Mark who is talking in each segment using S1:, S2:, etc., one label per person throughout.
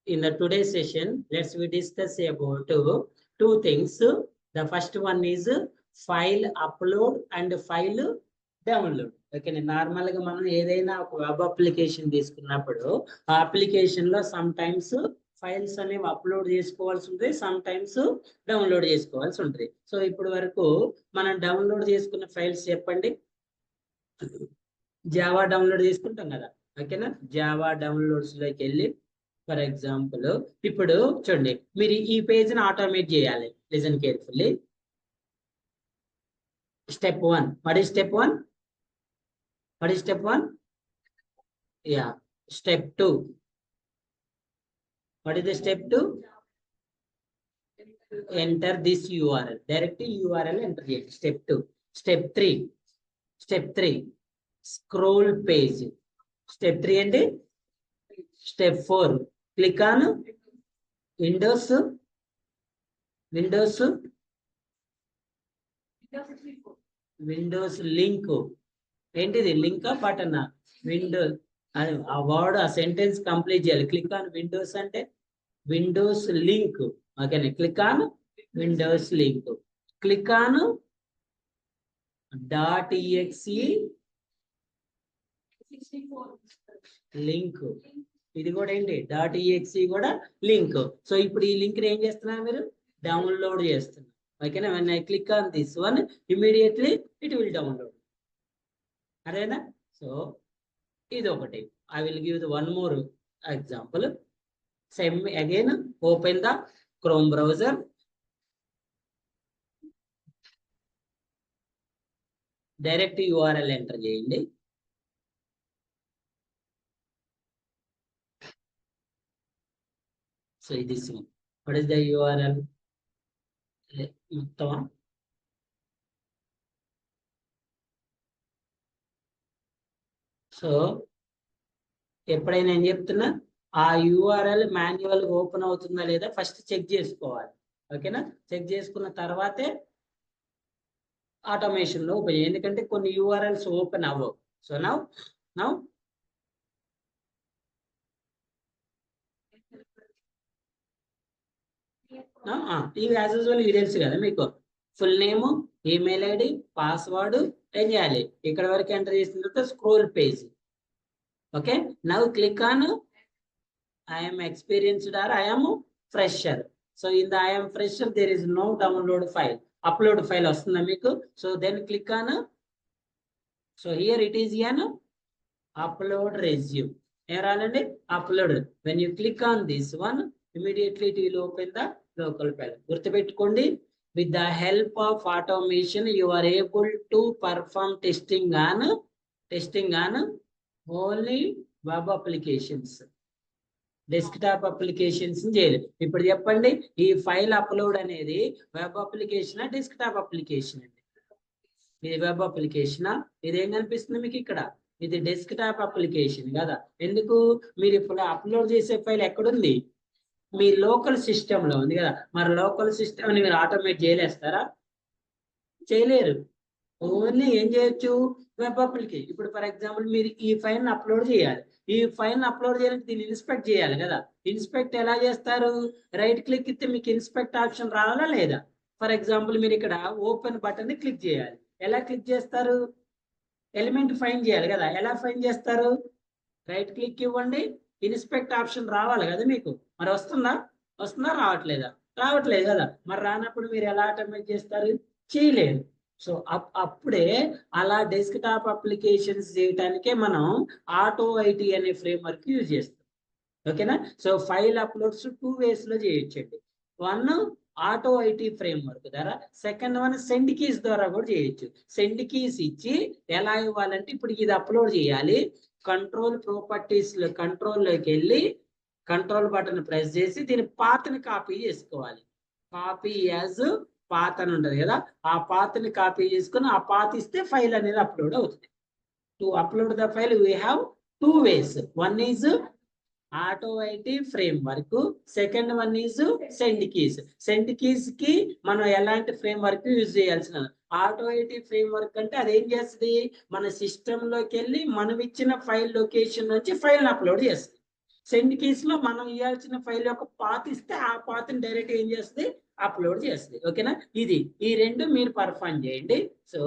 S1: in the today's session, let's we discuss about two things. The first one is file upload and file download. Okay, నార్మల్గా మనం ఏదైనా ఒక web application తీసుకున్నప్పుడు ఆ application లో some times files అనేవి upload చేసుకోవాల్సి ఉంటుంది, సమ్ టైమ్స్ డౌన్లోడ్ చేసుకోవాల్సి ఉంటుంది. సో ఇప్పుడు వరకు మనం డౌన్లోడ్ చేసుకున్న ఫైల్స్ చెప్పండి. జావా డౌన్లోడ్ చేసుకుంటాం కదా, ఓకేనా. జావా డౌన్లోడ్స్ లోకి వెళ్ళి ఫర్ ఎగ్జాంపుల్ ఇప్పుడు చూడండి, మీరు ఈ పేజ్ ని ఆటోమేట్ చేయాలి. Listen carefully. Step 1, what is step 1? What is step 1? Yeah. Step 2, what is the step 2? Enter this URL. Direct URL enter here. Step 2. Step 3. Step 3, scroll page. Step 3 and step 4, click on Windows link. ఏంటిది link button? Windows ఆ word ఆ sentence complete చేయాలి. Click on Windows అంటే Windows link. ఓకేనా, click on Windows link. Click on .exe link. ఇది కూడా ఏంటి? .exe కూడా లింక్. సో ఇప్పుడు ఈ లింక్ ఏం చేస్తున్నారు మీరు? డౌన్లోడ్ చేస్తున్నారు. ఓకేనా, when I click on this one, immediately it will download. అదేనా? సో ఇది ఒకటి. I will give the one more example. Same again, open the Chrome browser. Direct URL enter చేయండి. So this one, what is the URL? మొత్తం so ఎప్పుడైనా ఏం చెప్తున్నా, ఆ URL manual open అవుతుందా లేదా ఫస్ట్ చెక్ చేసుకోవాలి. ఓకేనా, చెక్ చేసుకున్న తర్వాతే ఆటోమేషన్ లో ఓపెన్. ఎందుకంటే కొన్ని యూఆర్ఎల్స్ ఓపెన్ అవ్వవు. సో నౌ ఇవి యాజ్ యూజువల్ ఇవి తెలుసు కదా మీకు. Full name, email ID, password ఏం చేయాలి? ఇక్కడ వరకు ఎంటర్ చేసిన తర్వాత scroll page. Okay, now click on I am experienced or I am fresher. So in the I am fresher there is no download file. Upload file వస్తుందా మీకు? So then click on, so here it is an upload resume. ఏం రాలండి? Upload. When you click on this one, immediately it will open the local file. గుర్తుపెట్టుకోండి, with the help of automation you are able to perform testing on only web applications. Desktop applications చేయలేదు. ఇప్పుడు చెప్పండి, ఈ file upload అనేది web అప్లికేషనా desktop application అండి? ఇది web అప్లికేషనా? ఇది ఏం కనిపిస్తుంది మీకు ఇక్కడ? ఇది డెస్క్టాప్ అప్లికేషన్ కదా. ఎందుకు? మీరు ఇప్పుడు అప్లోడ్ చేసే ఫైల్ ఎక్కడుంది? మీ లోకల్ సిస్టమ్ లో ఉంది కదా. మరి లోకల్ సిస్టమ్ ని మీరు ఆటోమేట్ చేయలేస్తారా? చేయలేరు. ఓన్లీ ఏం చేయొచ్చు? Web application. ఇప్పుడు ఫర్ ఎగ్జాంపుల్ మీరు ఈ ఫైల్ అప్లోడ్ చేయాలి. ఈ ఫైల్ అప్లోడ్ చేయాలంటే దీన్ని ఇన్స్పెక్ట్ చేయాలి కదా. ఇన్స్పెక్ట్ ఎలా చేస్తారు? రైట్ క్లిక్ ఇస్తే మీకు ఇన్స్పెక్ట్ ఆప్షన్ రావాలా లేదా? ఫర్ ఎగ్జాంపుల్ మీరు ఇక్కడ ఓపెన్ బటన్ ని క్లిక్ చేయాలి. ఎలా క్లిక్ చేస్తారు? ఎలిమెంట్ ఫైండ్ చేయాలి కదా. ఎలా ఫైండ్ చేస్తారు? రైట్ క్లిక్ ఇవ్వండి, ఇన్స్పెక్ట్ ఆప్షన్ రావాలి కదా మీకు. మరి వస్తుందా రావట్లేదా? రావట్లేదు కదా. మరి రానప్పుడు మీరు ఎలా ఆటోమేట్ చేస్తారు? చేయలేరు. సో అప్పుడే అలా డెస్క్టాప్ అప్లికేషన్స్ చేయడానికే మనం ఆటో ఐటీ అనే ఫ్రేమ్వర్క్ యూజ్ చేస్తాం. ఓకేనా. సో ఫైల్ అప్లోడ్స్ 2 ways లో చేయొచ్చండి. వన్ ఆటో ఐటీ ఫ్రేమ్వర్క్ ద్వారా, సెకండ్ వన్ సెండ్ కీస్ ద్వారా కూడా చేయొచ్చు. సెండ్ కీస్ ఇచ్చి ఎలా ఇవ్వాలంటే, ఇప్పుడు ఇది అప్లోడ్ చేయాలి, కంట్రోల్ ప్రాపర్టీస్ లో కంట్రోల్లోకి వెళ్ళి కంట్రోల్ బటన్ ప్రెస్ చేసి దీని పాత్ని కాపీ చేసుకోవాలి. కాపీ యాజ్ పాత్ అని ఉంటుంది కదా, ఆ పాత్ని కాపీ చేసుకుని ఆ పాత్ ఇస్తే ఫైల్ అనేది అప్లోడ్ అవుతుంది. To upload the file we have 2 ways. One is auto IT framework, second one is send keys. Send keys కి మనం ఎలాంటి ఫ్రేమ్వర్క్ యూజ్ చేయాల్సిన? ఆటో ఐటీ ఫ్రేమ్వర్క్ అంటే అదేం చేస్తుంది? మన సిస్టమ్ లోకి వెళ్ళి మనం ఇచ్చిన ఫైల్ లొకేషన్ నుంచి ఫైల్ అప్లోడ్ చేస్తుంది. సెండ్ కీస్ లో మనం ఇవ్వాల్సిన ఫైల్ యొక్క పాత్ ఇస్తే ఆ పాత్ని డైరెక్ట్ ఏం చేస్తుంది, అప్లోడ్ చేస్తుంది. ఓకేనా, ఇది ఈ రెండు మీరు పర్ఫామ్ చేయండి. సో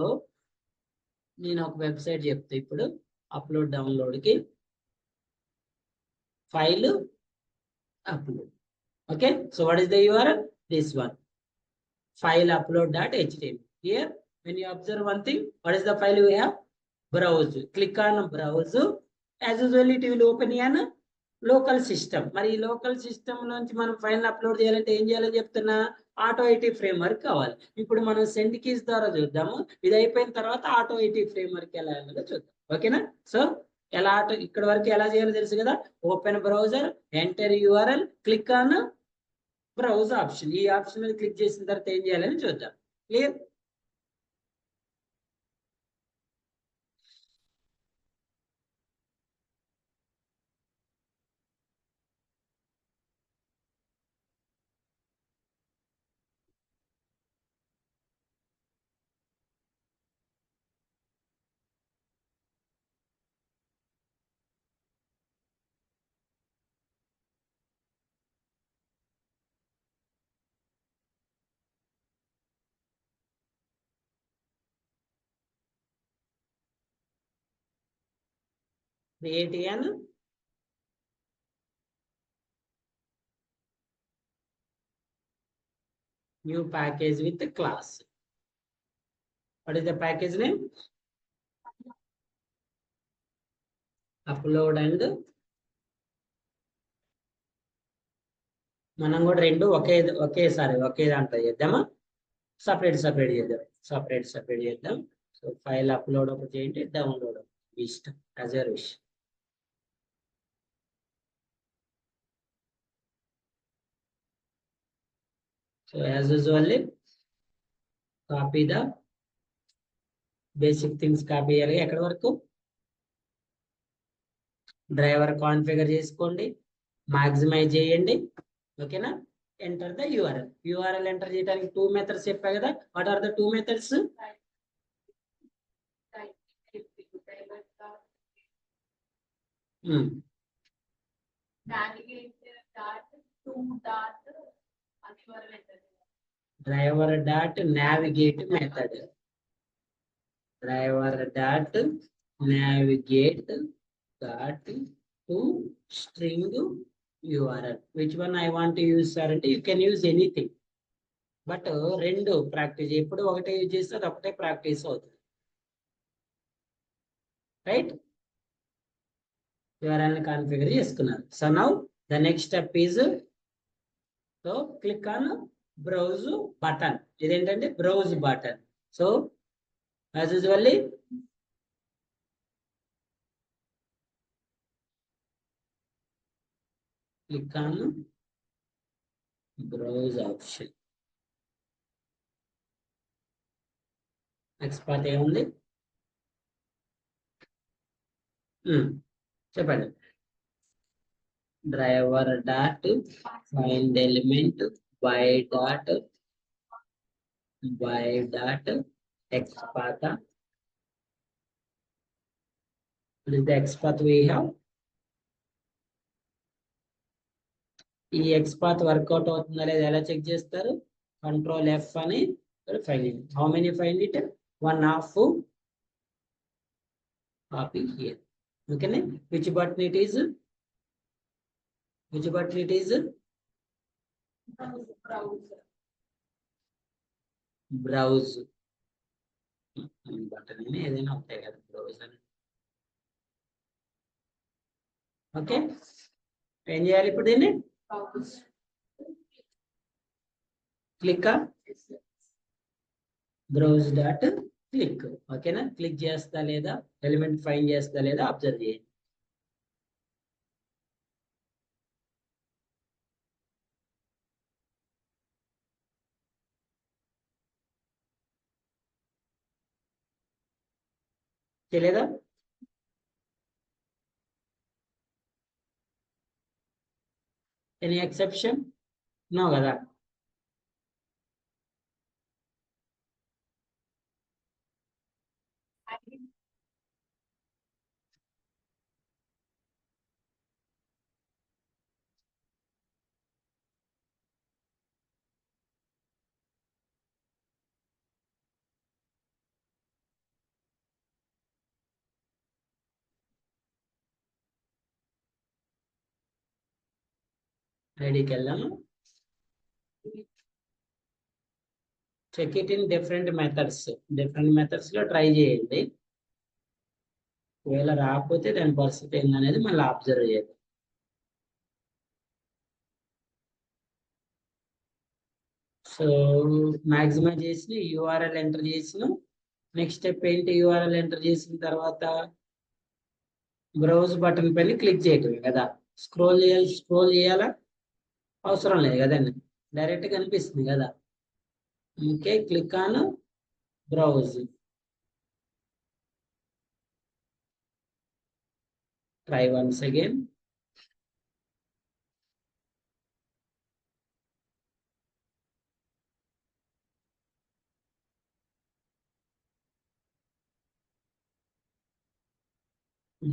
S1: నేను ఒక వెబ్సైట్ చెప్తా ఇప్పుడు. అప్లోడ్ డౌన్లోడ్కి file upload. Okay, so what is the URL? This one, file upload.html. Here when you observe one thing, what is the file we have? Browse. Click on browse. As usual it will open in local system. మరి ఈ local system నుంచి మనం file upload చేయాలంటే ఏం చేయాలని చెప్తున్నా, auto IT framework కావాలి. ఇప్పుడు మనం సెండ్ కీస్ ద్వారా చూద్దాము. ఇది అయిపోయిన తర్వాత ఆటో ఐటీ ఫ్రేమ్వర్క్ ఎలా వెళ్ళాలో చూద్దాం. ఓకేనా, సో ఎలా ఇక్కడ వరకు ఎలా చేయాలో తెలుసు కదా. Open browser, enter URL, click on browse option. ఈ ఆప్షన్ మీద క్లిక్ చేసిన తర్వాత ఏం చేయాలని చూద్దాం. క్లియర్? క్రియేట్ అయ్యాను. New package with class. What is the package name? Upload and. మనం కూడా రెండు ఒకేసారి ఒకే దాంట్లో చేద్దామా? సపరేట్ చేద్దాం. సో ఫైల్ అప్లోడ్ ఒకటి చేయండి, డౌన్లోడ్ ఇష్టం, as your wish. So as usually copy the basic things copy చేయాలి. ఎక్కడి వరకు? డ్రైవర్ కాన్ఫిగర్ చేసుకోండి, మాక్సిమైజ్ చేయండి. ఓకేనా, ఎంటర్ ద యూఆర్ఎల్ ఎంటర్ చేయడానికి 2 మెథడ్స్ చెప్పా కదా. What are the 2 methods? Driver dot navigate method. Dot to string URL. Which one I want to use, sir? అంటే you can use anything. But రెండు practice, ఎప్పుడు ఒకటే use చేస్తే అది ఒకటే ప్రాక్టీస్ అవుతుంది. రైట్, URL ని కాన్ఫిగర్ చేసుకున్నారు. So now the next step is, so click on browse button. ఇదేంటంటే browse button. So as usually click on browse option. Next part ఏముంది చెప్పండి. Driver dot find element by dot text path. What is the XPath we have? ఈ XPath work out అవుతుందా లేదా ఎలా check చేస్తారు? Control F అని find it. How many find it? 1/2 copy here. ఓకేనే, which button it is? Browse button అని ఏదైనా ఉంటాయి కదా, బ్రౌజ్ అని. ఓకే, ఏం చేయాలి ఇప్పుడు దీన్ని? Click browse dot click. ఓకేనా, క్లిక్ చేస్తా లేదా, ఎలిమెంట్ ఫైండ్ చేస్తా లేదా అబ్జర్వ్ చేయండి. తెలియదా? Any exception? నో కదా. ఐడికి వెళ్దాము. Check it in different methods లో ట్రై చేయండి. ఒకవేళ రాకపోతే దాని పరిస్థితి ఏందనేది మళ్ళీ అబ్జర్వ్ చేద్దాం. సో మాక్సిమం చేసి యూఆర్ఎల్ ఎంటర్ చేసిన నెక్స్ట్ స్టెప్ ఏంటి? యూఆర్ఎల్ ఎంటర్ చేసిన తర్వాత బ్రౌజ్ బటన్ పైన క్లిక్ చేయటమే కదా. స్క్రోల్ చేయాలా అవసరం లేదు కదండి, డైరెక్ట్ కనిపిస్తుంది కదా. Okay, click on browse. Try once again.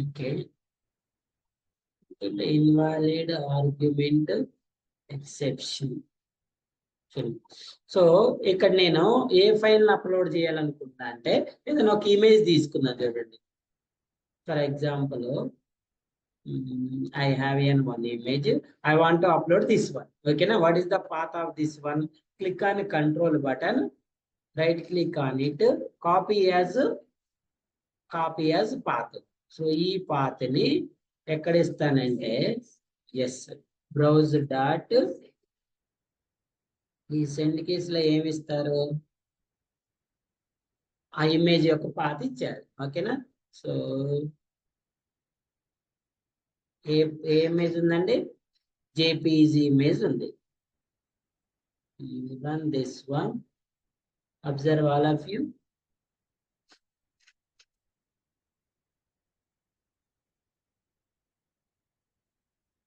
S1: Okay, invalid argument exception. So ఇక్కడ నేను ఏ ఫైల్ అప్లోడ్ చేయాలనుకుంటున్నా అంటే ఏదైనా ఒక ఇమేజ్ తీసుకున్నా చూడండి. For example I have one image. I want to upload this one. Okay, now what is the path of this one? Click on control button, right click on it, copy as path. So ఈ path ని ఎక్కడ ఇస్తానంటే yes browse dot ఈ send కేసులో ఏమి ఇస్తారు? ఆ image యొక్క పాత్ ఇచ్చారు. ఓకేనా? సో ఏ ఇమేజ్ ఉందండి? జేపీజీ ఇమేజ్ ఉంది. run this one, observe all of you.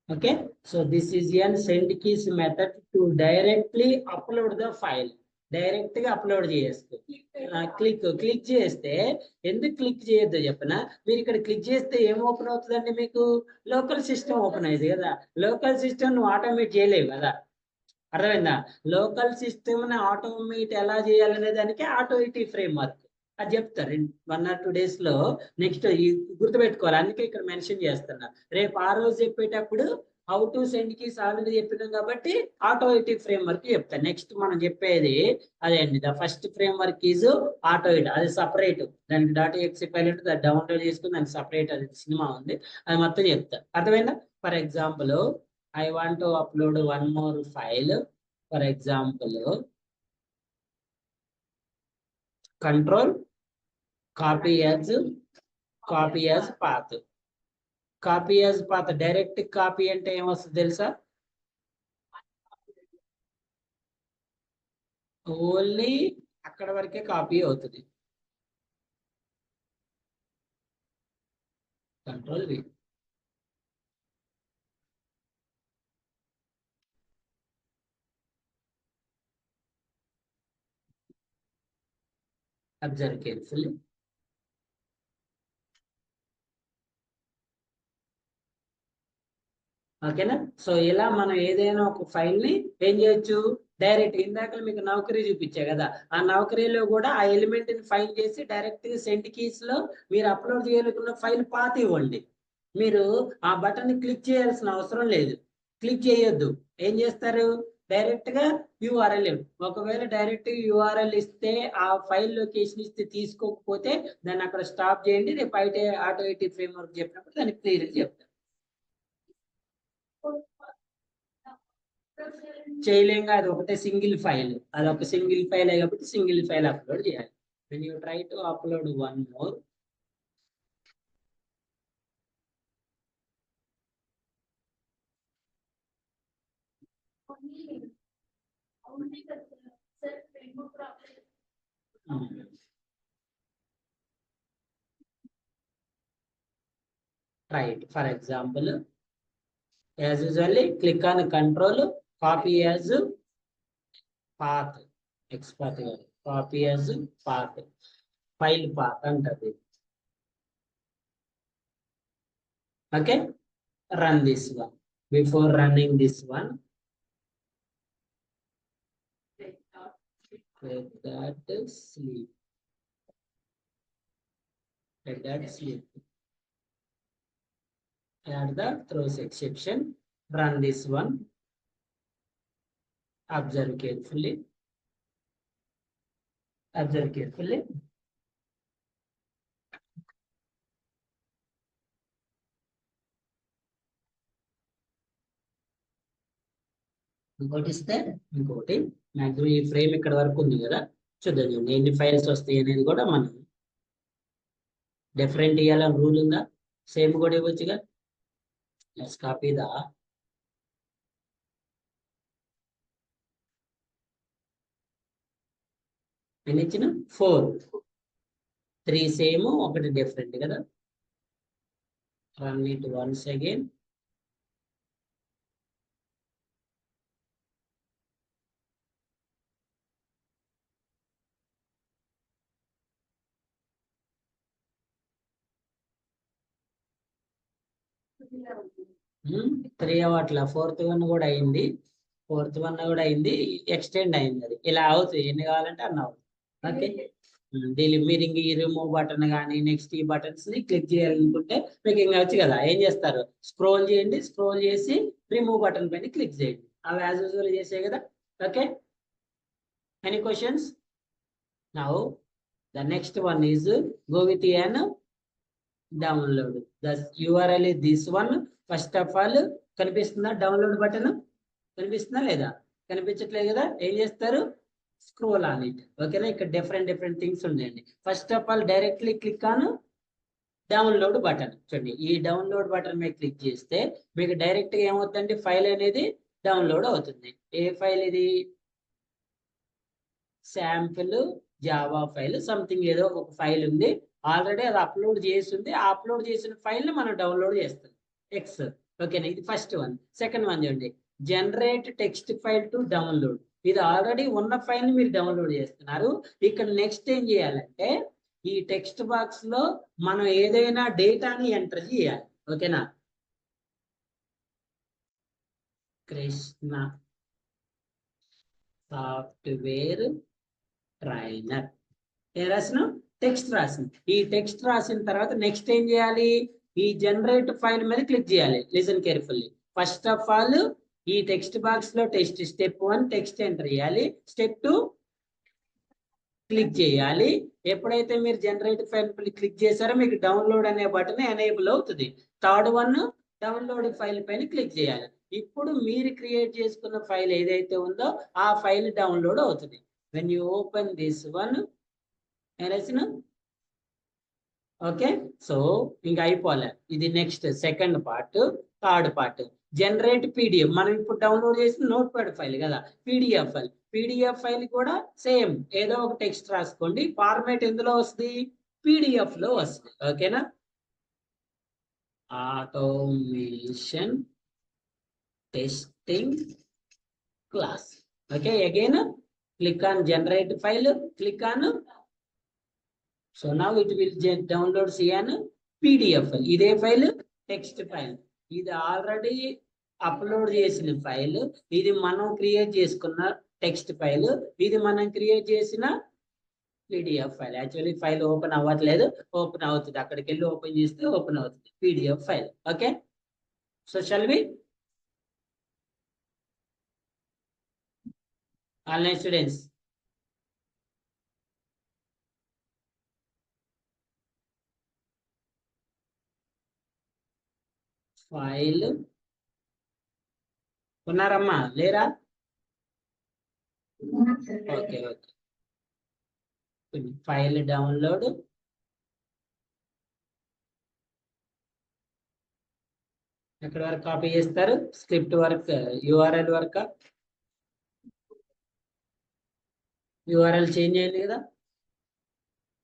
S1: Okay, so this is an send keys method to directly upload the file. Direct గా అప్లోడ్ చేస్తూ క్లిక్ చేస్తే, ఎందుకు క్లిక్ చేయొద్దో చెప్పనా? మీరు ఇక్కడ క్లిక్ చేస్తే ఏం ఓపెన్ అవుతుందండి? మీకు లోకల్ సిస్టమ్ ఓపెన్ అయింది కదా. లోకల్ సిస్టమ్ నువ్వు ఆటోమేట్ చేయలేవు కదా, అర్థమైందా? లోకల్ సిస్టమ్ ని ఆటోమేట్ ఎలా చేయాలనే దానికి ఆటోమేటిక్ ఫ్రేమ్ వర్క్ అది చెప్తారు 1 or 2 days లో. నెక్స్ట్ గుర్తుపెట్టుకోవాలి, అందుకే ఇక్కడ మెన్షన్ చేస్తున్నా. రేపు ఆ రోజు చెప్పేటప్పుడు how to send keys already చెప్పినాం కాబట్టి ఆటోమేటిక్ ఫ్రేమ్ వర్క్ చెప్తాను. నెక్స్ట్ మనం చెప్పేది అదే అండి. The first frame work is automate. అది సపరేట్, దానికి .exe ఫైల్ ఉంటుంది, అది డౌన్లోడ్ చేసుకుని దానికి సపరేట్ అది సినిమా ఉంది, అది మొత్తం చెప్తా. అర్థమైందా? For example I want to upload one more file. For example, control copy as path. Copy as path, direct copy అంటే ఏమొస్తుంది తెలుసా? ఓన్లీ అక్కడ వరకే కాపీ అవుతుంది. Control V. Observe carefully. ఓకేనా? సో ఇలా మనం ఏదైనా ఒక ఫైల్ ని ఏం చేయొచ్చు? డైరెక్ట్ ఇందాక మీకు నౌకరీ చూపించా కదా, ఆ నౌకరీలో కూడా ఆ ఎలిమెంట్ ని ఫైల్ చేసి డైరెక్ట్ గా సెండ్ కీస్ లో మీరు అప్లోడ్ చేయాలనుకున్న ఫైల్ పాత్ ఇవ్వండి. మీరు ఆ బటన్ ని క్లిక్ చేయాల్సిన అవసరం లేదు, క్లిక్ చేయొద్దు. ఏం చేస్తారు? డైరెక్ట్ గా యూఆర్ఎల్. ఒకవేళ డైరెక్ట్ యూఆర్ఎల్ ఇస్తే, ఆ ఫైల్ లొకేషన్ ఇస్తే తీసుకోకపోతే దాన్ని అక్కడ స్టాప్ చేయండి. రేపు అయితే ఆటోమేటిక్ ఫ్రేమ్ వర్క్ చెప్పినప్పుడు దాన్ని క్లియర్ చెప్తారు. చేయలేం, అది ఒకటే సింగిల్ ఫైల్, అది ఒక సింగిల్ ఫైల్ కాబట్టి సింగిల్ ఫైల్ అప్లోడ్ చేయాలి. when you try to upload one more, right, for example, as usually click on control copy as path, xpath, copy as path, file path అంటది. Okay, run this one. Before running this one, let that sleep. Let that sleep. Add the throws exception. Run this one. Observe carefully. Observe carefully. ఇంకోటి ఇస్తే ఇంకోటి maximum ఈ frame ఇక్కడ వరకు ఉంది కదా, చూద్దాం చూడండి ఎన్ని ఫైల్స్ వస్తాయి అనేది కూడా మనం డిఫరెంట్ ఇవ్వాలని రూల్ ఉందా, సేమ్ కూడా ఇవ్వచ్చుగా. లెట్స్ కాపీ ద ఎన్ని ఇచ్చిన 4, 3 సేమ్, ఒకటి డిఫరెంట్ కదా. Run it once again. Three అవ్వట్లా, 4th వన్ కూడా అయింది, 4th వన్ కూడా అయింది, ఎక్స్టెండ్ అయింది. అది ఇలా అవుతుంది, ఎన్ని కావాలంటే అన్న అవుతుంది. ఓకే, దీని మీరు ఇంక ఈ రిమూవ్ బటన్ కానీ నెక్స్ట్ ఈ బటన్స్ ని క్లిక్ చేయాలనుకుంటే మీకు ఇంకా వచ్చు కదా, ఏం చేస్తారు, స్క్రోల్ చేయండి, స్క్రోల్ చేసి రిమూవ్ బటన్ పైన క్లిక్ చేయండి, అవి యాజ్ యూజువల్ చేసే కదా. Okay, any questions? Now the next one is go with an download. The URL is this one. First of all కనిపిస్తుందా డౌన్లోడ్ బటన్? కనిపిస్తుందా లేదా? కనిపించట్లేదు కదా, ఏం చేస్తారు, స్క్రోల్ ఆన్ ఇట్. ఓకేనా, ఇక్కడ డిఫరెంట్ థింగ్స్ ఉన్నాయండి. First of all directly click on download button. చూడండి, ఈ డౌన్లోడ్ బటన్ మీద క్లిక్ చేస్తే మీకు డైరెక్ట్ గా ఏమవుతుందంటే ఫైల్ అనేది డౌన్లోడ్ అవుతుంది. ఏ ఫైల్ ఇది? శాంపుల్ జావా ఫైల్ సంథింగ్ ఏదో ఒక ఫైల్ ఉంది, ఆల్రెడీ అది అప్లోడ్ చేసింది. ఆ అప్లోడ్ చేసిన ఫైల్ ని మనం డౌన్లోడ్ చేస్తాం, ఎక్స్. ఓకేనా, ఇది ఫస్ట్ వన్. సెకండ్ వన్ చూడండి, generate text file to download. ఇది ఆల్రెడీ ఉన్న ఫైల్ ని మీరు డౌన్లోడ్ చేస్తున్నారు. ఇక్కడ నెక్స్ట్ ఏం చేయాలంటే ఈ టెక్స్ట్ బాక్స్ లో మనం ఏదైనా డేటాని ఎంటర్ చేయాలి. ఓకేనా, కృష్ణ సాఫ్ట్వేర్ ట్రైనర్ ఏ రాసిన టెక్స్ట్ రాసింది. ఈ టెక్స్ట్ రాసిన తర్వాత నెక్స్ట్ ఏం చేయాలి, ఈ జనరేట్ ఫైల్ మీద క్లిక్ చేయాలి. Listen carefully. First of all ఈ టెక్స్ట్ బాక్స్ లో టెక్స్ట్ స్టెప్ 1 టెక్స్ట్ ఎంటర్ చేయాలి, స్టెప్ 2 క్లిక్ చేయాలి. ఎప్పుడైతే మీరు జనరేట్ ఫైల్ క్లిక్ చేశారో మీకు డౌన్లోడ్ అనే బటన్ ఎనేబుల్ అవుతుంది. థర్డ్ వన్ డౌన్లోడ్ ఫైల్ పైన క్లిక్ చేయాలి. ఇప్పుడు మీరు క్రియేట్ చేసుకున్న ఫైల్ ఏదైతే ఉందో ఆ ఫైల్ డౌన్లోడ్ అవుతుంది. when you open this one, okay, so ఇంకా అయిపోలే. ఇది next second part. Third part generate PDF. మనం ఇప్పుడు డౌన్లోడ్ చేసిన నోట్ ప్యాడ్ ఫైల్ కదా, PDF ఫైల్. PDF ఫైల్ కూడా సేమ్ ఏదో ఒక టెక్స్ట్ రాసుకోండి, ఫార్మాట్ ఎందులో వస్తుంది, PDF లో వస్తుంది. ఓకేనా, automation testing class. Okay, again click on generate file, click on, so now it will download an PDF file. ఇదే ఫైల్ టెక్స్ట్ ఫైల్, ఇది ఆల్రెడీ అప్లోడ్ చేసిన ఫైల్, ఇది మనం క్రియేట్ చేసుకున్న టెక్స్ట్ ఫైల్, ఇది మనం క్రియేట్ చేసిన PDF file. Actually file open అవ్వట్లేదు, ఓపెన్ అవుతుంది, అక్కడికి వెళ్ళి ఓపెన్ చేస్తే ఓపెన్ అవుతుంది PDF file. Okay, so shall we online students? File ఉన్నారమ్మా, లేరా? Okay okay, file download. ఎక్కడ వరకు కాపీ చేస్తారు, script work, URL work. URL change అయింది కదా,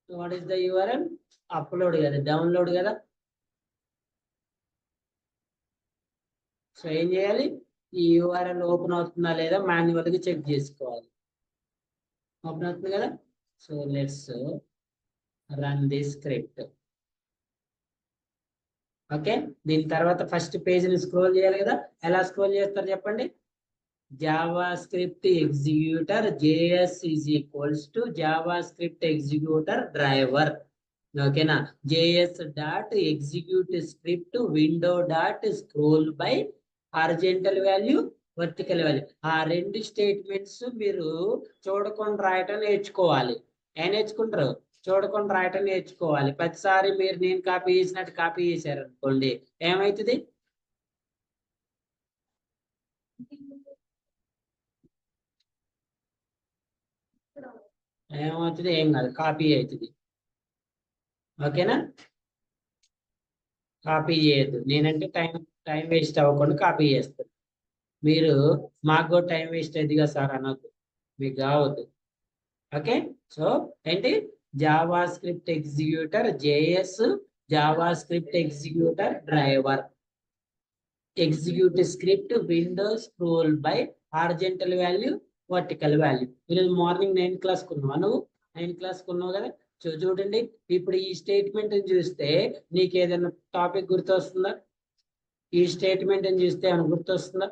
S1: what is the URL? Upload కదా, డౌన్లోడ్ కదా. సో ఏం చేయాలి, ఈ URL ఓపెన్ అవుతుందా లేదా మాన్యువల్ గా చెక్ చేసుకోవాలి. ఓపెన్ అవుతుంది కదా, so let's run the script. Okay, దీని తర్వాత ఫస్ట్ పేజ్ ని స్క్రోల్ చేయాలి కదా, ఎలా స్క్రోల్ చేస్తారు చెప్పండి. JavaScript executor JS is equals to JavaScript executor driver. ఓకేనా, JS dot execute script window dot scroll by horizontal value vertical value. ఆ రెండు స్టేట్మెంట్స్ మీరు చూడకుండా రాయటం నేర్చుకోవాలి. ఏం నేర్చుకుంటారు? చూడకుండా రాయటం నేర్చుకోవాలి. ప్రతిసారి మీరు నేను కాపీ చేసినట్టు కాపీ చేశారు అనుకోండి, ఏమవుతుంది? ఏమవుతుంది? ఏం కాదు, కాపీ అవుతుంది. ఓకేనా? కాపీ చేయొద్దు. నేనంటే టైం టైం వేస్ట్ అవ్వకుండా కాపీ చేస్తాను. మీరు మాకు టైం వేస్ట్ అయింది కదా సార్ అనొద్దు, మీకు కావద్దు. ఓకే, సో ఏంటి? Java script executor JS, Java script executor driver, execute script Windows scroll by horizontal value, vertical value. ఈరోజు మార్నింగ్ 9th క్లాస్ కున్నావా నువ్వు? 9th క్లాస్ కున్నావు కదా. చూడండి, ఇప్పుడు ఈ స్టేట్మెంట్ చూస్తే నీకు ఏదైనా టాపిక్ గుర్తొస్తుందా? ఈ స్టేట్మెంట్ చూస్తే ఏమైనా గుర్తొస్తుందా?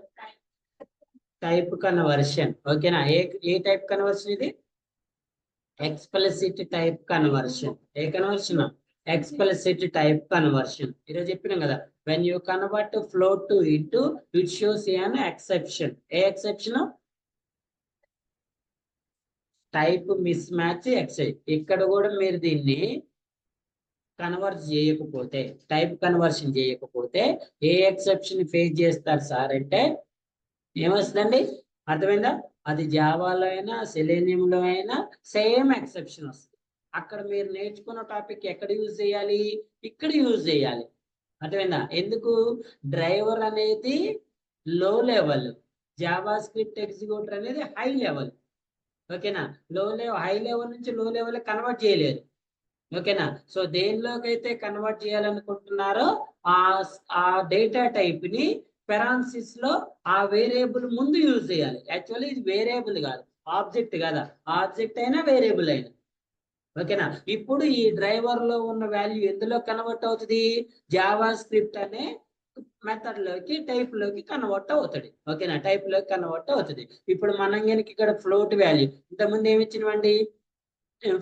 S1: Type conversion. ఓకేనా? ఏ టైప్ కన్వర్షన్ ఇది? Explicit type conversion. ఏ కన్వర్షన్? Explicit type conversion. ఈరోజు చెప్పినాం కదా, when you convert float to into, it shows an exception. A exception? Type miss match exception. ఇక్కడ కూడా మీరు దీన్ని కన్వర్ట్ చేయకపోతే, టైప్ కన్వర్షన్ చేయకపోతే ఏ ఎక్సెప్షన్ ఫేస్ చేస్తారు సార్ అంటే ఏమొస్తుందండి? అర్థమైందా? అది జావాలో అయినా సెలేనియంలో అయినా సేమ్ ఎక్సెప్షన్ వస్తుంది. అక్కడ మీరు నేర్చుకున్న టాపిక్ ఎక్కడ యూజ్ చేయాలి? ఇక్కడ యూజ్ చేయాలి. అర్థమైందా? ఎందుకు? డ్రైవర్ అనేది లో లెవెల్, జావా స్క్రిప్ట్ ఎగ్జిక్యూటర్ అనేది హై లెవెల్. ఓకేనా? హై లెవెల్ నుంచి లో లెవెల్ కన్వర్ట్ చేయలేదు. ఓకేనా? సో దేనిలోకి అయితే కన్వర్ట్ చేయాలనుకుంటున్నారో ఆ డేటా టైప్ ని పెరాన్సిస్ లో ఆ వేరియబుల్ ముందు యూజ్ చేయాలి. యాక్చువల్లీ ఇది వేరియబుల్ కాదు, ఆబ్జెక్ట్ కదా. ఆబ్జెక్ట్ అయినా వేరియబుల్ అయినా. ఓకేనా? ఇప్పుడు ఈ డ్రైవర్ లో ఉన్న వాల్యూ ఎందులో కన్వర్ట్ అవుతుంది? జావా స్క్రిప్ట్ అనే మెథడ్ లోకి, టైప్ లోకి కన్వర్ట్ అవుతుంది. ఓకేనా? టైప్ లోకి కన్వర్ట్ అవుతుంది. ఇప్పుడు మనం కనుక ఇక్కడ ఫ్లోట్ వాల్యూ, ఇంతకుముందు ఏమి ఇచ్చినవండి?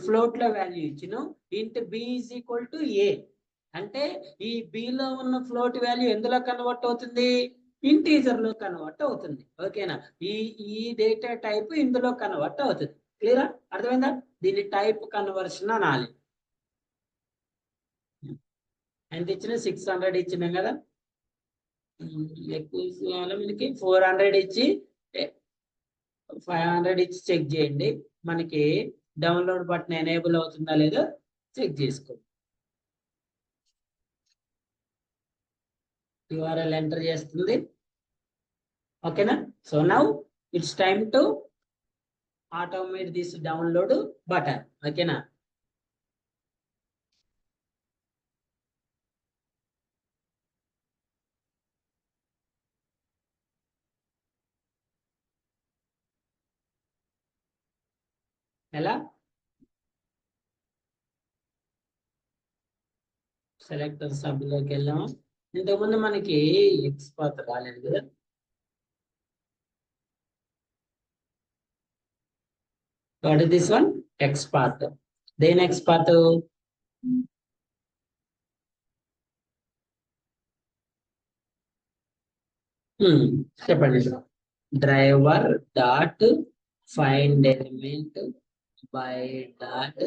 S1: ఫ్లోట్ లో వాల్యూ ఇచ్చిన ఇంట్ బి ఈజ్ ఈక్వల్ టు ఏ అంటే ఈ బి లో ఉన్న ఫ్లోట్ వాల్యూ ఎందులో కన్వర్ట్ అవుతుంది? ఇంటీజర్ లో కన్వర్ట్ అవుతుంది. ఓకేనా? ఈ డేటా టైప్ ఇందులో కన్వర్ట్ అవుతుంది. క్లియరా? అర్థమైందా? దీన్ని టైప్ కన్వర్షన్ అనాలి. ఎంత ఇచ్చిన? 600 ఇచ్చినాం కదా. ఎక్కువ మనకి 400 ఇచ్చి 500 ఇచ్చి చెక్ చేయండి. మనకి డౌన్లోడ్ బటన్ ఎనేబుల్ అవుతుందా లేదో చెక్ చేసుకోండి. URL ఎంటర్ చేస్తుంది. ఓకేనా? So now it's time to automate this download button. ఓకేనా? ఎలా? సెలెక్టర్ సబ్లోకి వెళ్ళాము. ఇంతకుముందు మనకి ఎక్స్పాత్ రాలేదు కదా. What is this one? XPath. దేని ఎక్స్పాత్? చెప్పండి. Driver dot find element by dot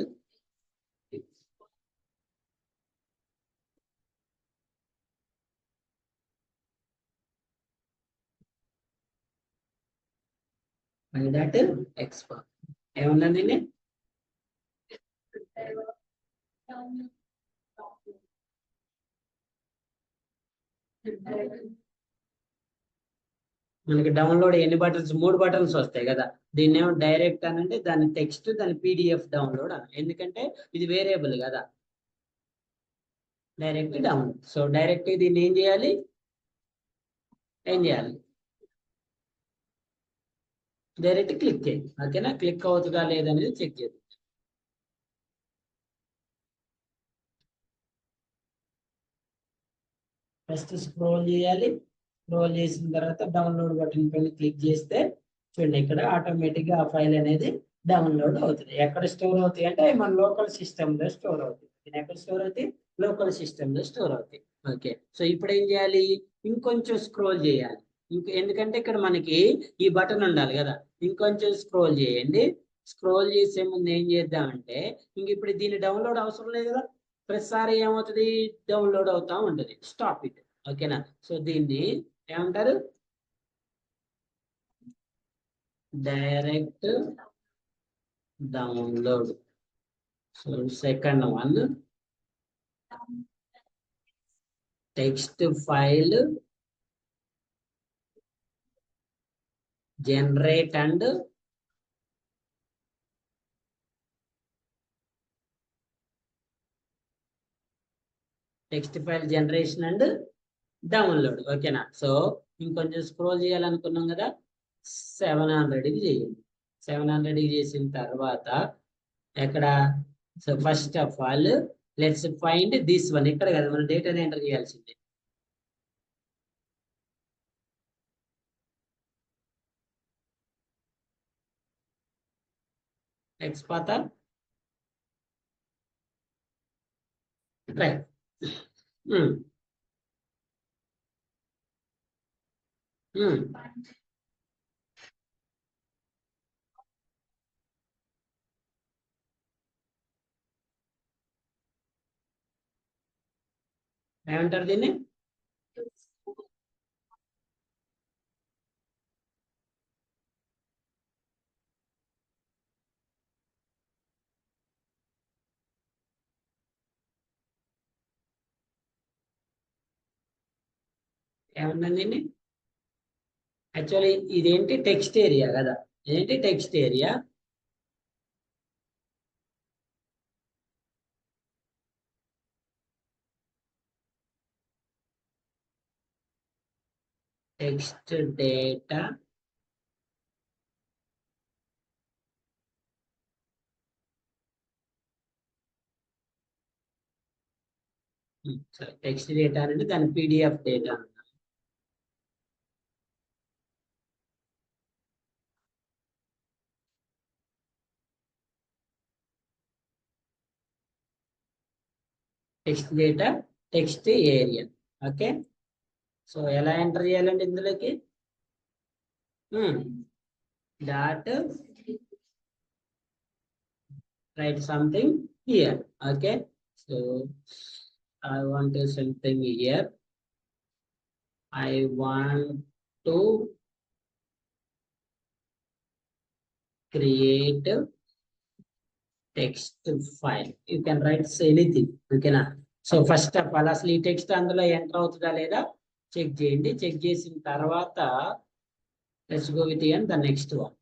S1: XPath. ఏమన్నది? మనకి డౌన్లోడ్ ఎన్ని బటన్స్? 3 బటన్స్ వస్తాయి కదా. దీన్ని ఏమో డైరెక్ట్ అని అంటే దాని టెక్స్ట్, దాని PDF డౌన్లోడ్ అని. ఎందుకంటే ఇది వేరియబుల్ కదా. Direct download. సో డైరెక్ట్ దీన్ని ఏం చేయాలి? డైరెక్ట్ క్లిక్ చేయండి. ఓకేనా? క్లిక్ అవుతుందా లేదనేది చెక్ చేద్దాం. ఫస్ట్ స్క్రోల్ చేయాలి. స్క్రోల్ చేసిన తర్వాత డౌన్లోడ్ బటన్ పైన క్లిక్ చేస్తే చూడండి, ఇక్కడ ఆటోమేటిక్ గా ఆ ఫైల్ అనేది డౌన్లోడ్ అవుతుంది. ఎక్కడ స్టోర్ అవుతాయి అంటే మన లోకల్ సిస్టమ్ లో స్టోర్ అవుతుంది. ఎక్కడ స్టోర్ అవుతాయి? లోకల్ సిస్టమ్ లో స్టోర్ అవుతాయి. ఓకే, సో ఇప్పుడు ఏం చేయాలి? ఇంకొంచెం స్క్రోల్ చేయాలి. ఎందుకంటే ఇక్కడ మనకి ఈ బటన్ ఉండాలి కదా, ఇంకొంచెం స్క్రోల్ చేయండి. స్క్రోల్ చేసే ముందు ఏం చేద్దామంటే, ఇప్పుడు దీన్ని డౌన్లోడ్ అవసరం లేదు కదా, ప్రతిసారి ఏమవుతుంది, డౌన్లోడ్ అవుతా ఉంటుంది. Stop it. ఓకేనా. సో దీన్ని ఏమంటారు, direct download. So second one, text file generate and text file generation and download. ఓకేనా. సో ఇంకొంచెం స్క్రోల్ చేయాలనుకున్నాం కదా, 700కి చేయండి. 700కి చేసిన తర్వాత ఎక్కడ, so first of all let's find this one. ఇక్కడ కదా మనం డేటాని ఎంటర్ చేయాల్సిందే. ఎక్స్ పాత రైట్. ఏమంటారు దీన్ని, ఏమన్నా దీన్ని, యాక్చువల్లీ ఇదేంటి టెక్స్ట్ ఏరియా కదా, ఏంటి text area. Text data text data అనేది దాని PDF data. Text data, text area. Okay. So ఎలా ఎంటర్ చేయాలండి ఇందులోకి, dot write something here. Okay. So I want something here, I want to create text file. You can write anything. ఓకేనా. So first of all అసలు ఈ text అందులో enter అవుతుందా లేదా check చేయండి. చెక్ చేసిన తర్వాత let's go with the next one.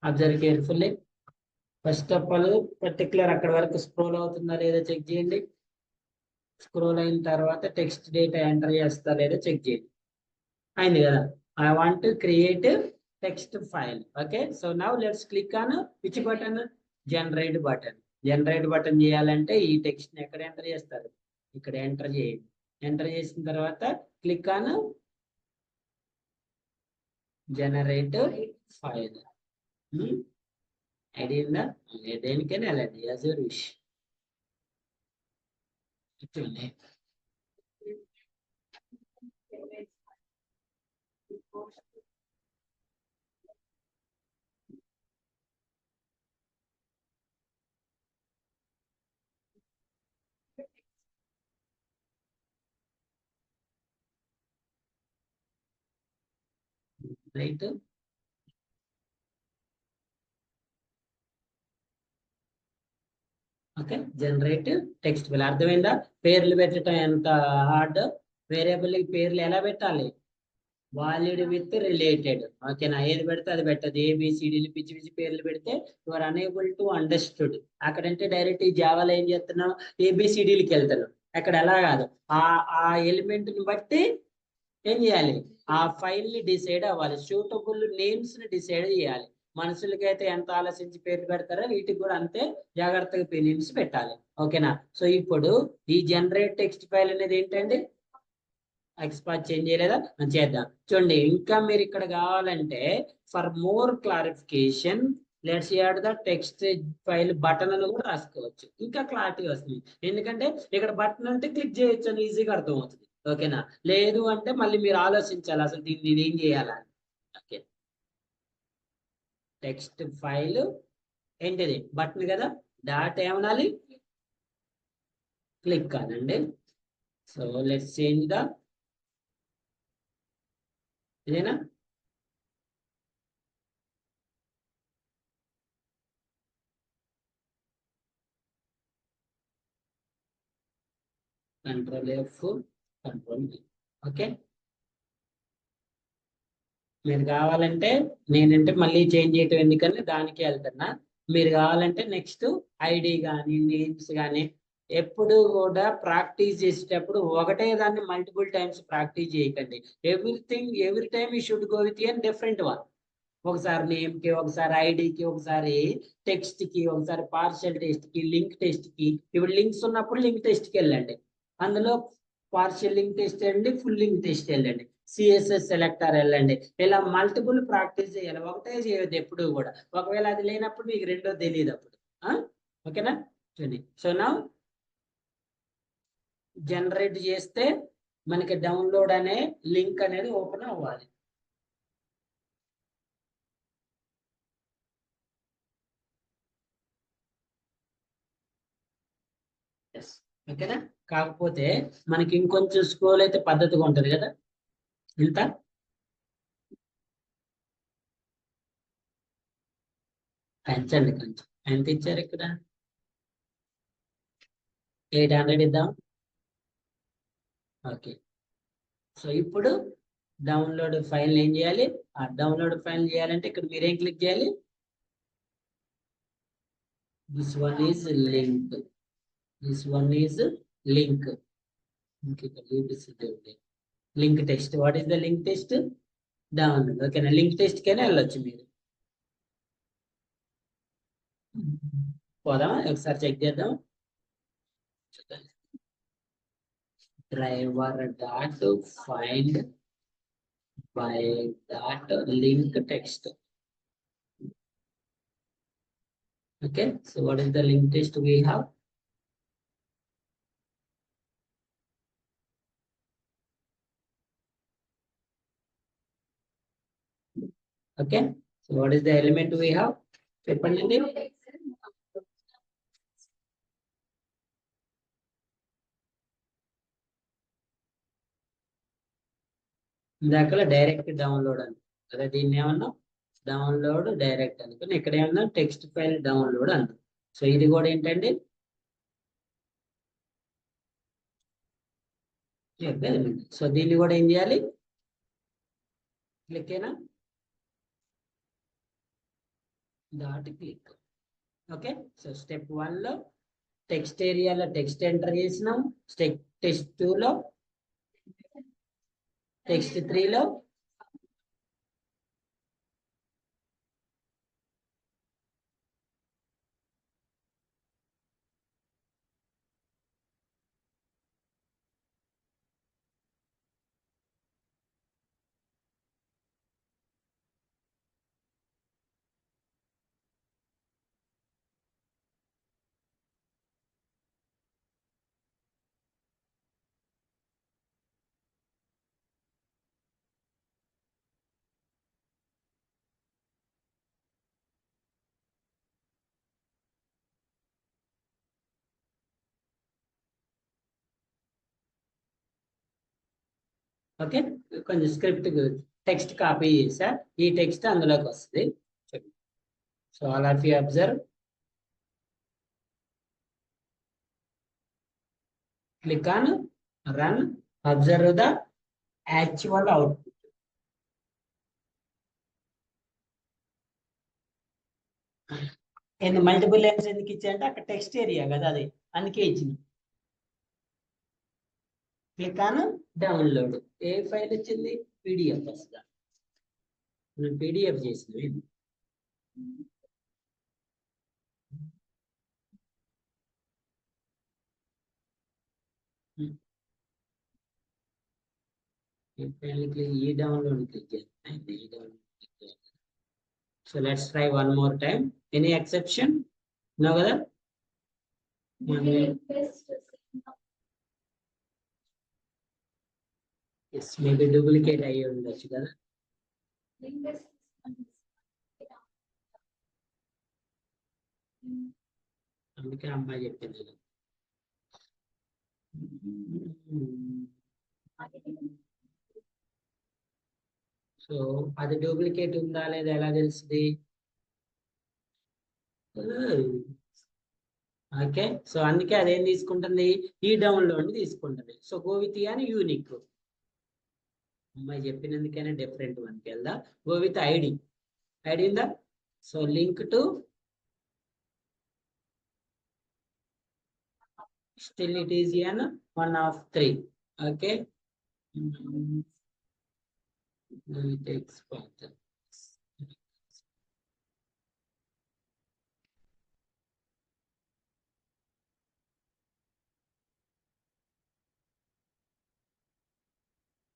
S1: Observe carefully. First of all particular అక్కడ వరకు స్క్రోల్ అవుతుందా లేదా చెక్ చేయండి. స్క్రోల్ అయిన తర్వాత టెక్స్ట్ డేటా ఎంటర్ చేస్తా లేదా చెక్ చేయండి. అయింది కదా. I want to create text file. Okay. So now let's click on which button, generate button. Generate button చేయాలంటే ఈ టెక్స్ట్ ని ఎక్కడ ఎంటర్ చేస్తారు, ఇక్కడ ఎంటర్ చేయండి. ఎంటర్ చేసిన తర్వాత click on generate file. Idea ఉందా, దేనికైనా వెళ్ళండి, యాజ్ యువర్ విష్. చూడండి. Right. Okay. Generate text file అర్థమైందా. పేర్లు పెట్టడం ఎంత హార్డ్. వేరియబుల్ పేర్లు ఎలా పెట్టాలి, వాలిడ్ విత్ రిలేటెడ్. ఓకేనా. ఏది పెడితే అది పెట్టదు. ఏబిసిడీలు పిచ్చి పిచ్చి పేర్లు పెడితే you are unable to understood. అక్కడంటే డైరెక్ట్ ఈ జావాలో ఏం చేస్తున్నావు, ఏబిసిడీలకి వెళ్తున్నావు. అక్కడ ఎలా కాదు, ఆ ఆ ఎలిమెంట్ ని బట్టి ఏం చేయాలి, ఆ ఫైల్ ని డిసైడ్ అవ్వాలి. సూటబుల్ నేమ్స్ ని డిసైడ్ చేయాలి. మనుషులకైతే ఎంత ఆలోచించి పేరు పెడతారో వీటికి కూడా అంతే జాగ్రత్తగా నేమ్స్ పెట్టాలి. ఓకేనా. సో ఇప్పుడు ఈ జనరేట్ టెక్స్ట్ ఫైల్ అనేది ఏంటండి, ఎక్స్పార్ట్ చేంజ్ చేయలేదా, చేద్దాం. చూడండి ఇంకా మీరు ఇక్కడ కావాలంటే for more clarification let's add the text file button అని కూడా రాసుకోవచ్చు, ఇంకా క్లారిటీ వస్తుంది. ఎందుకంటే ఇక్కడ బటన్ అంటే క్లిక్ చేయొచ్చు అని ఈజీగా అర్థం అవుతుంది. ఓకేనా? లేదు అంటే మళ్ళీ మీరు ఆలోచించాలి అసలు దీన్ని ఏం చేయాలని. ఓకే, టెక్స్ట్ ఫైల్ ఏంటిది బటన్ కదా, డాట్ ఏమనాలి, క్లిక్ అనండి. సో లెట్స్ చేంజ్ ద, ఇదేనా? Control F, control V. Okay, మీరు కావాలంటే, నేనంటే మళ్ళీ చేంజ్ చేయటం ఎందుకని దానికి వెళ్తున్నా. మీరు కావాలంటే నెక్స్ట్ ఐడి కానీ నేమ్స్ కానీ ఎప్పుడు కూడా ప్రాక్టీస్ చేసేటప్పుడు ఒకటే దాన్ని మల్టిపుల్ టైమ్స్ ప్రాక్టీస్ చేయకండి. Everything every time you should go with an different one. ఒకసారి నేమ్ కి, ఒకసారి ఐడికి, ఒకసారి టెక్స్ట్ కి, ఒకసారి పార్షల్ టెస్ట్ కి, లింక్ టెస్ట్ కి. ఇప్పుడు లింక్స్ ఉన్నప్పుడు లింక్ టెస్ట్ కి వెళ్ళండి, అందులో పార్షియల్ లింక్ టెస్ట్ వెళ్ళండి, ఫుల్ లింక్ టెస్ట్ వెళ్ళండి, సిఎస్ఎస్ సెలెక్టర్ వెళ్ళండి. ఇలా మల్టిపుల్ ప్రాక్టీస్ చేయాలి, ఒకటే చేయొద్దు ఎప్పుడు కూడా. ఒకవేళ అది లేనప్పుడు మీకు రెండో తెలియదు అప్పుడు. ఓకేనా? చూడండి. సో నా జనరేట్ చేస్తే మనకి డౌన్లోడ్ అనే లింక్ అనేది ఓపెన్ అవ్వాలి. ఓకేనా? కాకపోతే మనకి ఇంకొంచెం స్క్రోల్ అయితే పద్ధతిగా ఉంటది కదా. ఇంత పెంచండి కొంచెం. ఎంత ఇచ్చారు ఇక్కడ? 800 ఇద్దాం. ఓకే, సో ఇప్పుడు డౌన్లోడ్ ఫైల్ ఏం చేయాలి? ఆ డౌన్లోడ్ ఫైల్ చేయాలంటే ఇక్కడ మీరేం క్లిక్ చేయాలి? This one is link, this one is link. Link test, what is the link test? Download. ఓకేనా? లింక్ టెస్ట్ కైనా వెళ్ళొచ్చు మీరు. పోదాం ఒకసారి చెక్ చేద్దాం. Driver dot find by that link text. Okay, so what is the link text we have? Okay, so what is the element we have? చెప్పండి. ఇందాకలా direct download అని అదే, దీన్ని ఏమన్నా డౌన్లోడ్ డైరెక్ట్ అనుకుని, ఇక్కడ ఏమన్నా టెక్స్ట్ ఫైల్ డౌన్లోడ్ అంట. So ఇది కూడా ఏంటండి? సో దీన్ని కూడా ఏం చేయాలి? క్లిక్ అయినా dot click. Okay, so step 1 లో టెక్స్ట్ ఏరియాలో టెక్స్ట్ ఎంటర్ చేసినాం, స్టెప్ టెస్ట్ 2 లో, టెక్స్ట్ 3 లో ఓకే, కొంచెం స్క్రిప్ట్ టెక్స్ట్ కాపీ చేసా, ఈ టెక్స్ట్ అందులోకి వస్తుంది. So all of you observe, click on run, observe the actual output. ఏంది మల్టిపుల్ లైన్స్ ఎందుకు ఇచ్చాయంటే అక్కడ టెక్స్ట్ ఏరియా కదా అది, అందుకే ఇచ్చింది. Click on download. A file వచ్చింది? పీడిఎఫ్ వస్తుందా? మనం పీడిఎఫ్ చేసింది. ఈ డౌన్లోడ్ క్లిక్ చేయండి. ఈ డౌన్లోడ్ క్లిక్ చేయండి. So let's try one more time. Any exception? No కదా? Yes, maybe duplicate అయ్యి ఉండొచ్చు కదా. అందుకే అమ్మాయి చెప్పింది. సో అది డూప్లికేట్ ఉందా లేదా ఎలా తెలుస్తుంది? ఓకే, సో అందుకే అదేం తీసుకుంటుంది, ఈ డౌన్లోడ్ తీసుకుంటుంది. సో గో విత్ అని యూనిక్. అమ్మాయి చెప్పినందుకైనా డిఫరెంట్ వన్కి వెళ్దా. Go with ID. ఐడి ఉందా? So link to still it is an 1 of 3. Okay, it takes path.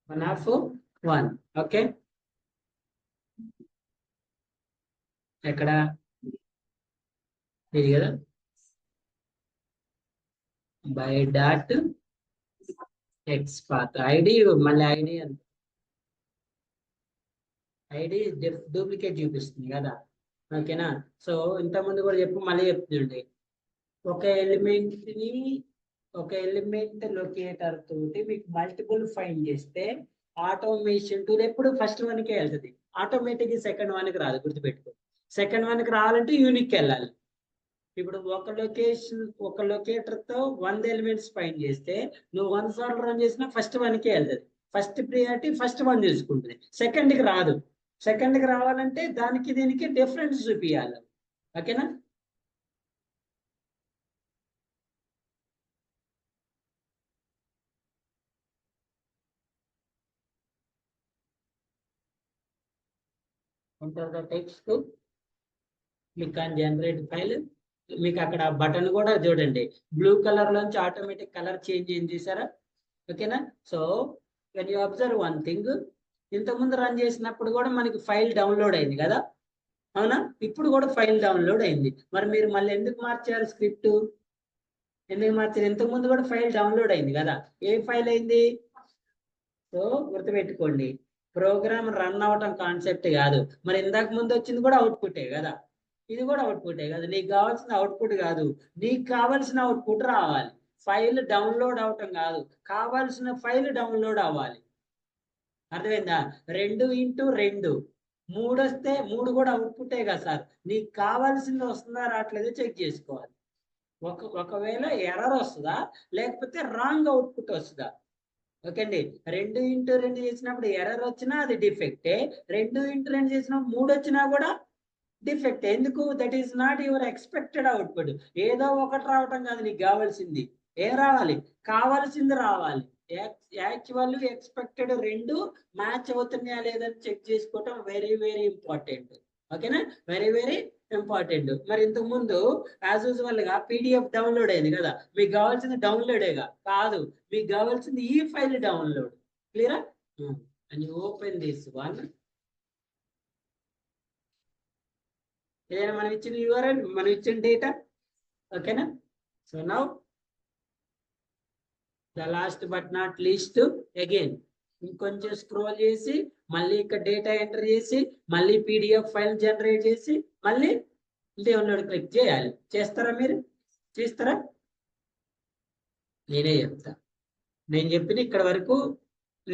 S1: One of 1. Okay, ఎక్కడ ఇది కదా, by dot X path ID. మళ్ళీ ఐడి ఐడి డూప్లికేట్ చూపిస్తుంది కదా. ఓకేనా, సో ఇంతకుముందు కూడా చెప్పు, మళ్ళీ చెప్తుండే. ఒక ఎలిమెంట్ లొకేటర్ తోటి మీకు మల్టిపుల్ ఫైండ్ చేస్తే ఆటోమేషన్ టూల్ ఎప్పుడు ఫస్ట్ వన్కే వెళ్తుంది, ఆటోమేటిక్ సెకండ్ వన్కి రాదు. గుర్తుపెట్టుకో, సెకండ్ వన్కి రావాలంటే యూనిక్ వెళ్ళాలి. ఇప్పుడు ఒక లొకేటర్ తో 100 ఎలిమెంట్స్ ఫైండ్ చేస్తే నువ్వు 1 సార్లు రన్ చేసినా ఫస్ట్ వన్కే వెళ్తుంది. ఫస్ట్ ప్రియారిటీ ఫస్ట్ వన్ తీసుకుంటుంది, సెకండ్కి రాదు. సెకండ్కి రావాలంటే దానికి దీనికి డిఫరెన్స్ చూపించాలి. ఓకేనా, enter the text, click on generate file. మీకు అక్కడ బటన్ కూడా చూడండి, బ్లూ కలర్ లోంచి ఆటోమేటిక్ కలర్ చేంజ్ అయింది చూసారా. ఓకేనా, so when you observe one thing, ఇంతకుముందు రన్ చేసినప్పుడు కూడా మనకి ఫైల్ డౌన్లోడ్ అయింది కదా, అవునా? ఇప్పుడు కూడా ఫైల్ డౌన్లోడ్ అయింది. మరి మీరు మళ్ళీ ఎందుకు మార్చారు స్క్రిప్ట్? ఎందుకు మార్చారు? ఇంతకుముందు కూడా ఫైల్ డౌన్లోడ్ అయింది కదా. ఏ ఫైల్ అయింది? సో గుర్తుపెట్టుకోండి, ప్రోగ్రామ్ రన్ అవటం కాన్సెప్ట్ కాదు. మరి ఇందాక ముందు వచ్చింది కూడా అవుట్పుటే కదా, ఇది కూడా అవుట్పుటే కదా. నీకు కావాల్సిన అవుట్పుట్ కాదు, నీకు కావాల్సిన అవుట్పుట్ రావాలి. ఫైల్ డౌన్లోడ్ అవటం కాదు, కావాల్సిన ఫైల్ డౌన్లోడ్ అవ్వాలి. అర్థమైందా? 2x2 3 వస్తే 3 కూడా అవుట్పుటే కదా సార్. నీకు కావాల్సింది వస్తుందా రావట్లేదో చెక్ చేసుకోవాలి. ఒకవేళ ఎర్రర్ వస్తుందా, లేకపోతే రాంగ్ అవుట్పుట్ వస్తుందా? ఓకే అండి, 2x2 చేసినప్పుడు ఎర్రర్ వచ్చినా అది డిఫెక్టే, 2x2 చేసినప్పుడు 3 వచ్చినా కూడా డిఫెక్ట్. ఎందుకు? That is not your expected output. ఏదో ఒకటి రావటం కాదు నీకు కావాల్సింది. ఏం రావాలి? కావాల్సింది రావాలి. యాక్చువల్ ఎక్స్పెక్టెడ్ 2 మ్యాచ్ అవుతున్నాయా లేదని చెక్ చేసుకోవటం వెరీ వెరీ ఇంపార్టెంట్. ఓకేనా, వెరీ వెరీ ఇంపార్టెంట్. మరి ఇంతకు ముందు యాజ్ యూజువల్ గా పీడిఎఫ్ డౌన్లోడ్ అయింది కదా, మీకు కావాల్సింది డౌన్లోడేగా కాదు, మీకు కావాల్సింది ఈ ఫైల్ డౌన్లోడ్. క్లియరా? And open this one. ఏదైనా మనం ఇచ్చిన యూఆర్ఎల్, మనం ఇచ్చిన డేటా. ఓకేనా, so now the last but not least, again ఇంకొంచెం స్క్రోల్ చేసి మళ్ళీ ఇక్కడ డేటా ఎంటర్ చేసి మళ్ళీ పీడిఎఫ్ ఫైల్ జనరేట్ చేసి మళ్ళీ డౌన్లోడ్ క్లిక్ చేయాలి. చేస్తారా? మీరు చేస్తారా? నేనే చెప్తా. నేను చెప్పిన ఇక్కడ వరకు,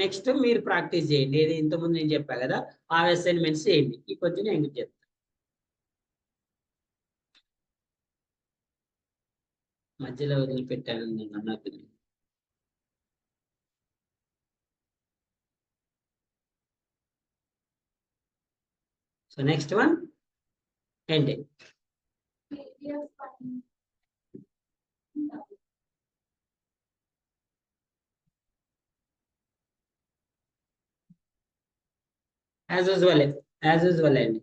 S1: నెక్స్ట్ మీరు ప్రాక్టీస్ చేయండి. ఏది ఇంతకుముందు నేను చెప్పా కదా, ఆ అసైన్మెంట్స్ చేయండి. ఈ కొంచెం నేను చెప్తాను. మధ్యలో వదిలిపెట్టాను నేను అన్నది. సో నెక్స్ట్ వన్ ఏంటి? యాజ్ యూజువల్ అండి.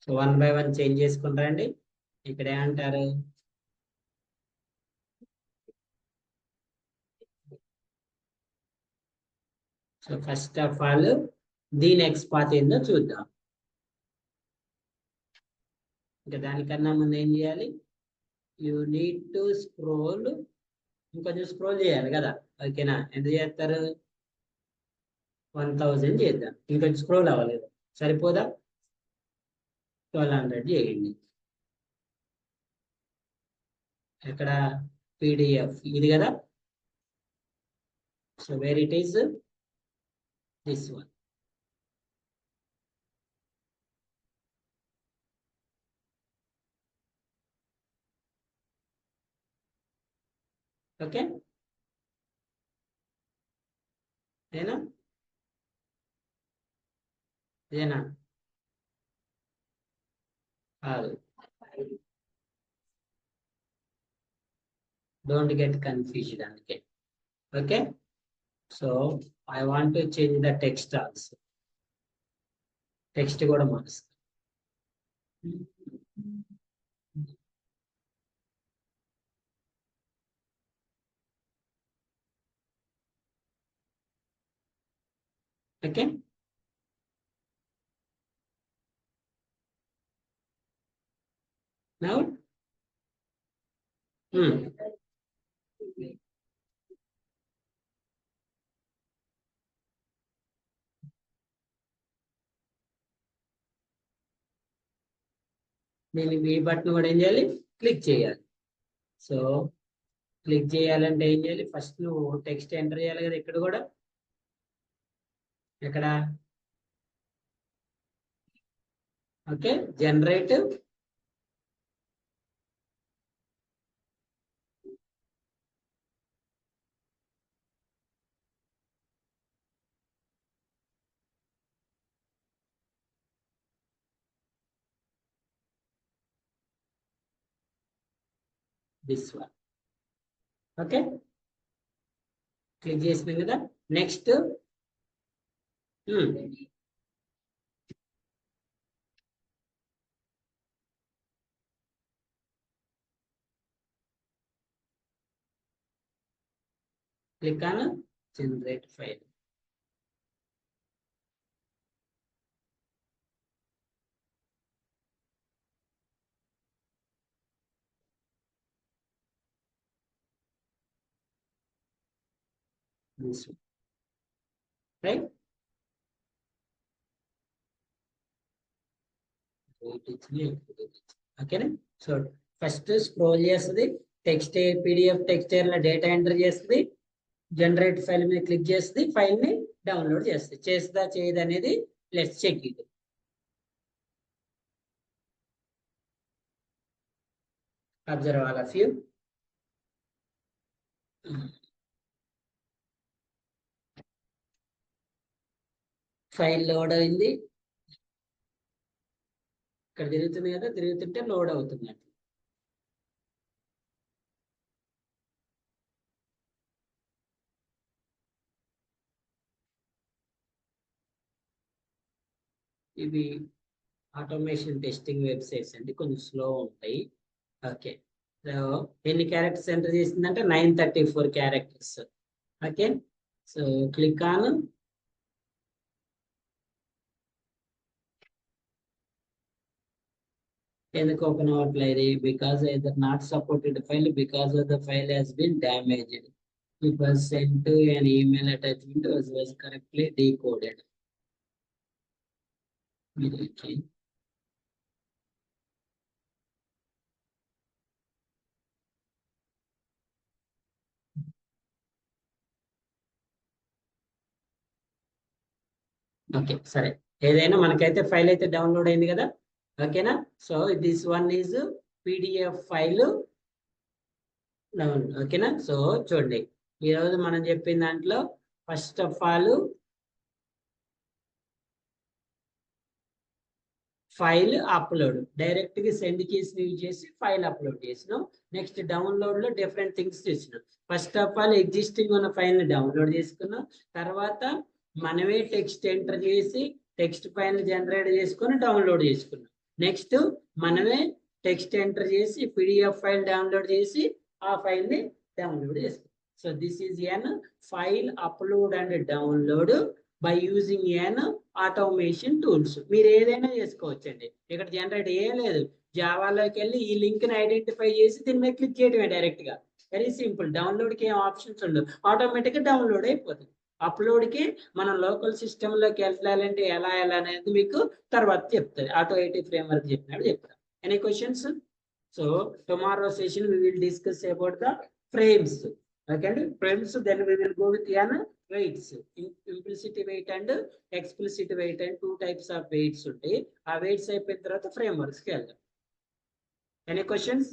S1: సో 1 by 1 చేంజ్ చేసుకుంటారండి. ఇక్కడ ఏమంటారు? సో ఫస్ట్ ఆఫ్ ఆల్ దీని నెక్స్ట్ పాత్ ఏందో చూద్దాం. ఇంకా దానికన్నా ముందు ఏం చేయాలి, యూ నీడ్ టు స్క్రోల్, ఇంకొంచెం స్క్రోల్ చేయాలి కదా. ఓకేనా, ఎంత చేస్తారు, 1000 చేద్దాం. ఇంకొంచెం స్క్రోల్ అవ్వలేదు, సరిపోదా, 1200 చేయండి. ఎక్కడ, పీడిఎఫ్ ఇది కదా. So where it is, this one. Okay, ఏనా, ఇదేనా కాదు, డోంట్ గెట్ కన్ఫ్యూజ్డ్ అందుకే. Okay, so I want to change the text also, text కూడా మారుస్తాం. ఓకే, నౌ నేను ఈ బటన్ కూడా ఏం చేయాలి, క్లిక్ చేయాలి. సో క్లిక్ చేయాలంటే ఏం చేయాలి, ఫస్ట్ నువ్వు టెక్స్ట్ ఎంటర్ చేయాలి కదా. ఇక్కడ కూడా ఎక్కడ, okay, generate this one. Okay, click చేసినాం కదా. Next click on generate file. This one, right? ఓకేనా. సో ఫస్ట్ స్క్రోల్ చేస్తుంది, టెక్స్ట్ పీడిఎఫ్ టెక్స్చర్ లో డేటా ఎంటర్ చేస్తుంది, జనరేట్ ఫైల్ మీద క్లిక్ చేస్తుంది, ఫైల్ ని డౌన్లోడ్ చేస్తుంది. చేస్తుందా చేయదు అనేది let's check it. Observe all of you. File load అయింది, ఇక్కడ తిరుగుతుంది కదా, తిరుగుతుంటే లోడ్ అవుతుంది. ఇవి ఆటోమేషన్ టెస్టింగ్ వెబ్సైట్స్ అండి, కొంచెం స్లో ఉంటాయి. ఓకే, సో ఎన్ని క్యారెక్టర్స్ ఎంటర్ చేసిందంటే 934 characters. Okay, so click on ఎందుకు ఓపెన్ అవ్వట్లేదు, because either not supported file, because of the file has been damaged. It was sent to an email attachment was correctly decoded. Okay. Okay, సరే, ఏదైనా మనకైతే file అయితే download అయింది కదా. ఓకేనా, so this one is PDF file download. ఓకేనా, so చూడండి, ఈరోజు మనం చెప్పిన దాంట్లో first of all file upload, direct గా సెండ్ కీస్ యూజ్ చేసి ఫైల్ అప్లోడ్ చేసినాం. నెక్స్ట్ డౌన్లోడ్ లో డిఫరెంట్ థింగ్స్ చేసినాం. ఫస్ట్ ఆఫ్ ఆల్ ఎగ్జిస్టింగ్ ఉన్న ఫైల్ ని డౌన్లోడ్ చేసుకున్నాం, తర్వాత మనమే టెక్స్ట్ ఎంటర్ చేసి టెక్స్ట్ ఫైల్ జనరేట్ చేసుకొని డౌన్లోడ్ చేసుకున్నాం. నెక్స్ట్ మనమే టెక్స్ట్ ఎంటర్ చేసి పీడిఎఫ్ ఫైల్ డౌన్లోడ్ చేసి ఆ ఫైల్ ని డౌన్లోడ్ చేసుకున్నాం. So this is an file upload and download by using an automation tools. మీరు ఏదైనా చేసుకోవచ్చండి. ఇక్కడ జనరేట్ ఏ లేదు, జావాలోకి వెళ్ళి ఈ లింక్ ని ఐడెంటిఫై చేసి దీని మీద క్లిక్ చేయడమే డైరెక్ట్ గా. Very simple. డౌన్లోడ్ కి ఏం ఆప్షన్స్ ఉండవు, ఆటోమేటిక్ గా డౌన్లోడ్ అయిపోతుంది. అప్లోడ్ కి మనం లోకల్ సిస్టమ్ లోకి వెళ్ళాలంటే ఎలా అనేది మీకు తర్వాత చెప్తుంది. ఆటో ఐటీ ఫ్రేమ్వర్క్ చెప్పినప్పుడు చెప్తాను. Any questions? So tomorrow session we will discuss about the frames. Okay, frames, then we will go with an weights, implicit weight and explicit weight, and two types of weights ఉంటాయి. ఆ weights అయిపోయిన తర్వాత frameworks కి వెళ్దాం. Any questions?